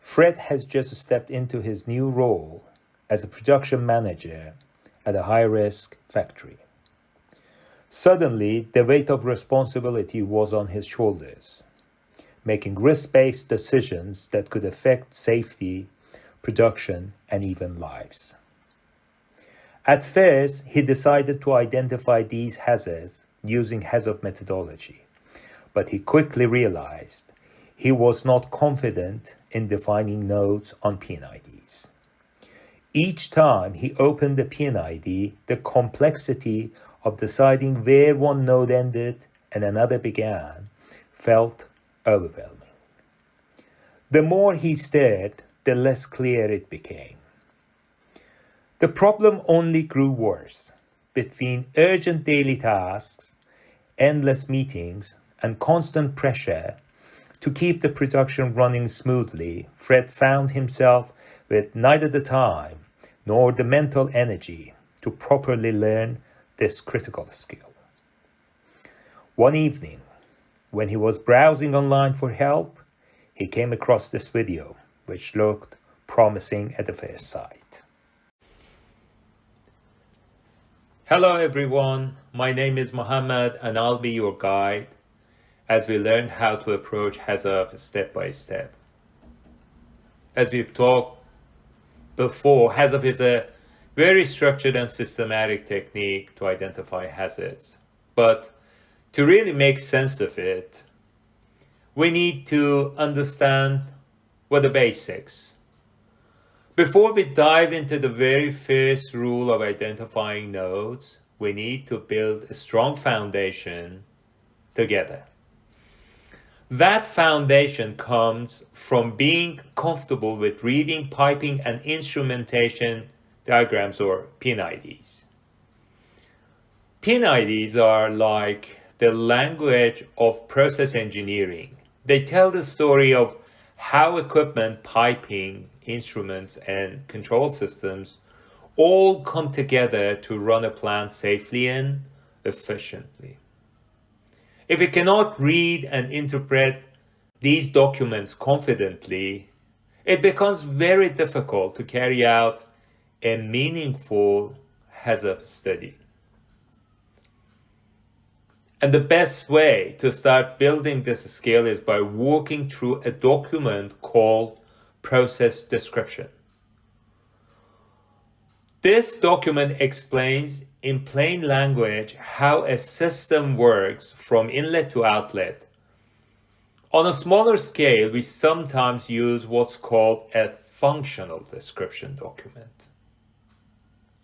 Fred has just stepped into his new role as a production manager at a high-risk factory. Suddenly, the weight of responsibility was on his shoulders, making risk-based decisions that could affect safety, production, and even lives. At first, he decided to identify these hazards using HAZOP methodology, but he quickly realized he was not confident in defining nodes on PNIDs. Each time he opened the PNID, the complexity of deciding where one node ended and another began felt overwhelming. The more he stared, the less clear it became. The problem only grew worse. Between urgent daily tasks, endless meetings, and constant pressure to keep the production running smoothly, Fred found himself with neither the time nor the mental energy to properly learn this critical skill. One evening, when he was browsing online for help, he came across this video, which looked promising at the first sight. Hello everyone, my name is Mohammed and I'll be your guide as we learn how to approach HAZOP step by step. As we've talked before, HAZOP is a very structured and systematic technique to identify hazards. But to really make sense of it, we need to understand what the basics. Before we dive into the very first rule of identifying nodes, we need to build a strong foundation together. That foundation comes from being comfortable with reading piping and instrumentation diagrams, or PNIDs. PNIDs are like the language of process engineering. They tell the story of how equipment, piping, instruments, and control systems all come together to run a plant safely and efficiently. If we cannot read and interpret these documents confidently, it becomes very difficult to carry out a meaningful HAZOP study. And the best way to start building this skill is by walking through a document called Process Description. This document explains in plain language how a system works from inlet to outlet. On a smaller scale, we sometimes use what's called a functional description document,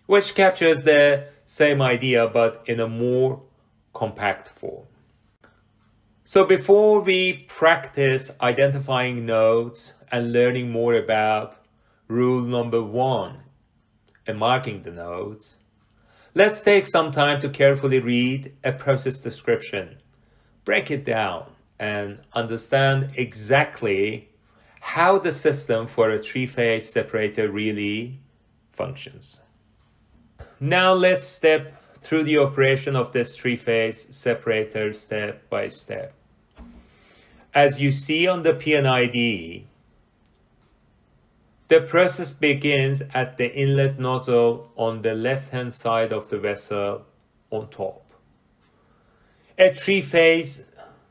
which captures the same idea but in a more compact form. So before we practice identifying nodes and learning more about rule number 1 and marking the nodes, let's take some time to carefully read a process description, break it down, and understand exactly how the system for a three-phase separator really functions. Now let's step through the operation of this three-phase separator step by step. As you see on the PNID, the process begins at the inlet nozzle on the left-hand side of the vessel on top. A three-phase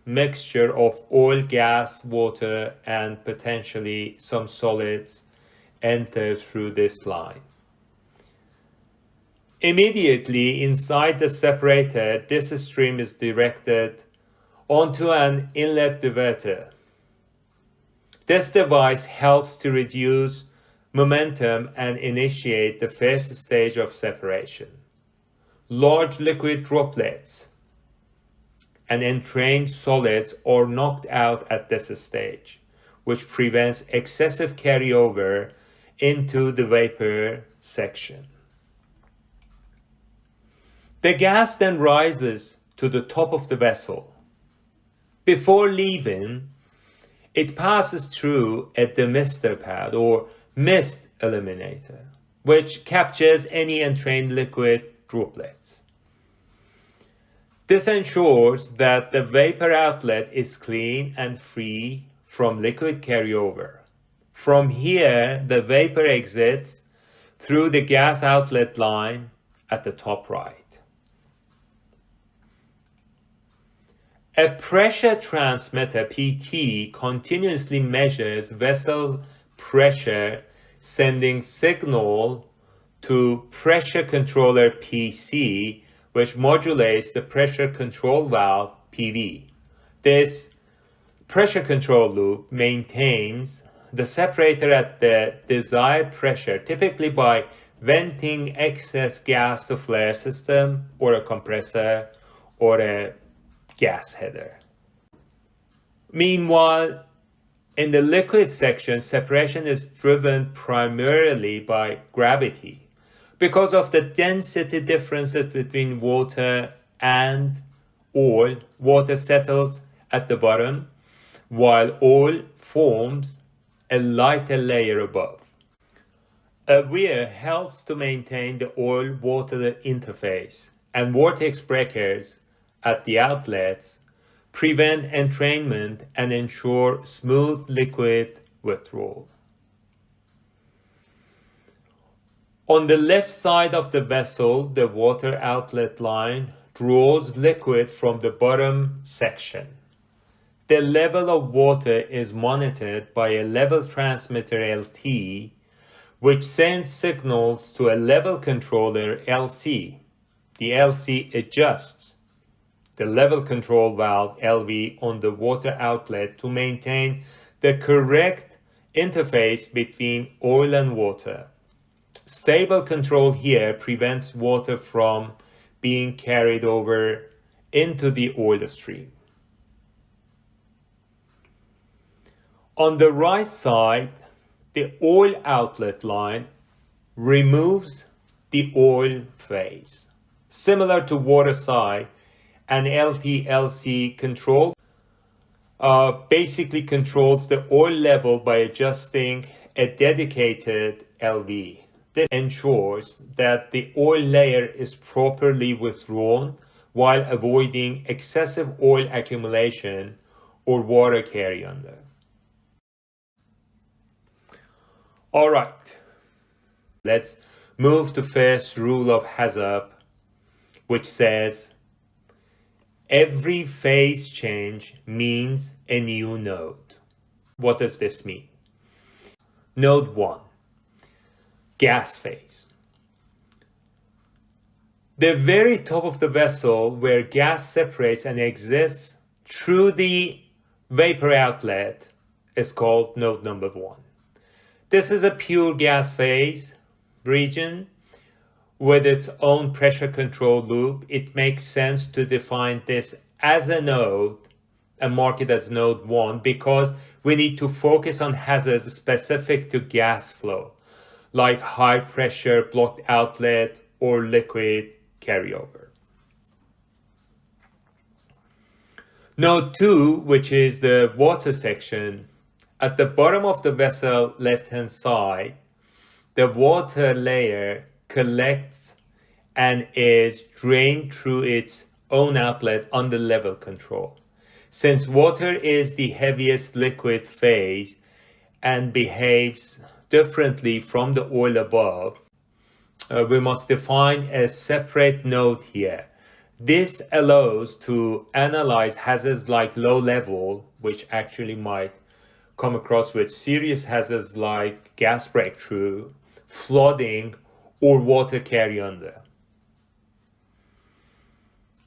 mixture of oil, gas, water, and potentially some solids enters through this line. Immediately inside the separator, this stream is directed onto an inlet diverter. This device helps to reduce momentum and initiate the first stage of separation. Large liquid droplets and entrained solids are knocked out at this stage, which prevents excessive carryover into the vapor section. The gas then rises to the top of the vessel. Before leaving, it passes through a demister pad or mist eliminator, which captures any entrained liquid droplets. This ensures that the vapor outlet is clean and free from liquid carryover. From here, the vapor exits through the gas outlet line at the top right. A pressure transmitter, PT, continuously measures vessel pressure, sending signal to pressure controller, PC, which modulates the pressure control valve, PV. This pressure control loop maintains the separator at the desired pressure, typically by venting excess gas to flare system or a compressor or a gas header. Meanwhile, in the liquid section, separation is driven primarily by gravity. Because of the density differences between water and oil, water settles at the bottom, while oil forms a lighter layer above. A weir helps to maintain the oil-water interface, and vortex breakers at the outlets prevent entrainment and ensure smooth liquid withdrawal. On the left side of the vessel, the water outlet line draws liquid from the bottom section. The level of water is monitored by a level transmitter LT, which sends signals to a level controller LC. The LC adjusts the level control valve LV on the water outlet to maintain the correct interface between oil and water. Stable control here prevents water from being carried over into the oil stream. On the right side, the oil outlet line removes the oil phase. Similar to water side, an LT-LC control basically controls the oil level by adjusting a dedicated LV. This ensures that the oil layer is properly withdrawn while avoiding excessive oil accumulation or water carry-under. All right, let's move to first rule of HAZOP, which says every phase change means a new node. What does this mean? Node 1, gas phase. The very top of the vessel where gas separates and exists through the vapor outlet is called node number 1. This is a pure gas phase region with its own pressure control loop. It makes sense to define this as a node and mark it as node 1 because we need to focus on hazards specific to gas flow, like high pressure blocked outlet or liquid carryover. Node 2, which is the water section, at the bottom of the vessel left-hand side, the water layer collects and is drained through its own outlet under level control. Since water is the heaviest liquid phase and behaves differently from the oil above, we must define a separate node here. This allows to analyze hazards like low level, which actually might come across with serious hazards like gas breakthrough, flooding, or water carry-under.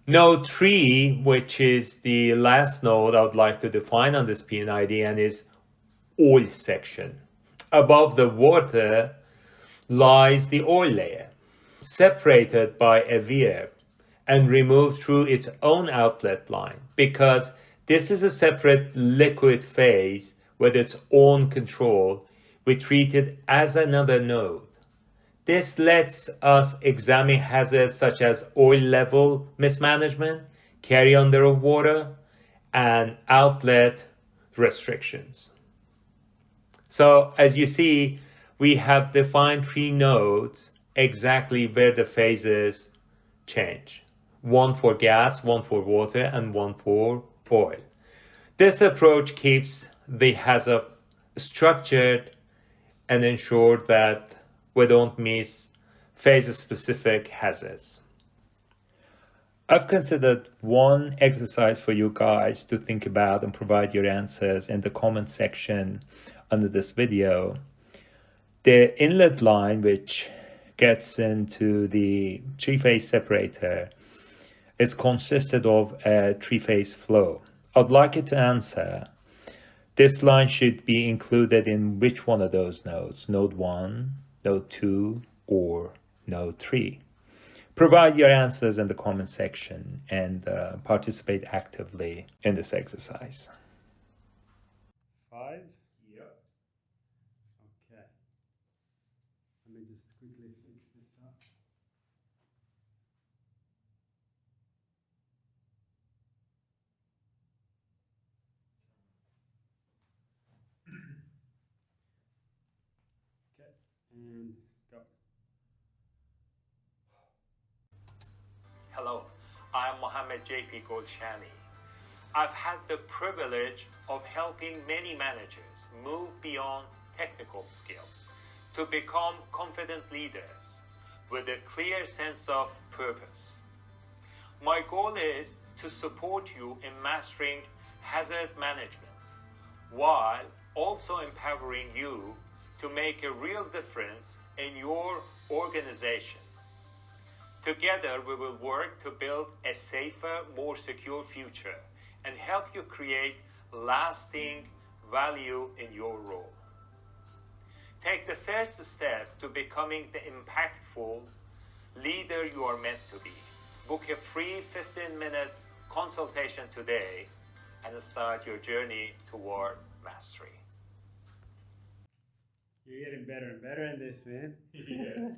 Node 3, which is the last node I would like to define on this PNID, and is oil section. Above the water lies the oil layer, separated by a weir and removed through its own outlet line. Because this is a separate liquid phase with its own control, we treat it as another node. This lets us examine hazards such as oil level mismanagement, carry under of water, and outlet restrictions. So as you see, we have defined 3 nodes exactly where the phases change. 1 for gas, 1 for water, and 1 for oil. This approach keeps the HAZOP structured and ensure that we don't miss phase-specific hazards. I've considered one exercise for you guys to think about and provide your answers in the comment section under this video. The inlet line, which gets into the three-phase separator, is consisted of a three-phase flow. I'd like you to answer, this line should be included in which one of those nodes? Node 1, node 2, or node 3? Provide your answers in the comment section and participate actively in this exercise. 5? Yep. Okay. Let me just quickly fix this up. Okay, and go. Hello, I'm Mohammed JP Golshani. I've had the privilege of helping many managers move beyond technical skills to become confident leaders with a clear sense of purpose. My goal is to support you in mastering hazard management while also empowering you to make a real difference in your organization. Together, we will work to build a safer, more secure future and help you create lasting value in your role. Take the first step to becoming the impactful leader you are meant to be. Book a free 15-minute consultation today and start your journey toward mastery. You're getting better and better in this, man. Yeah.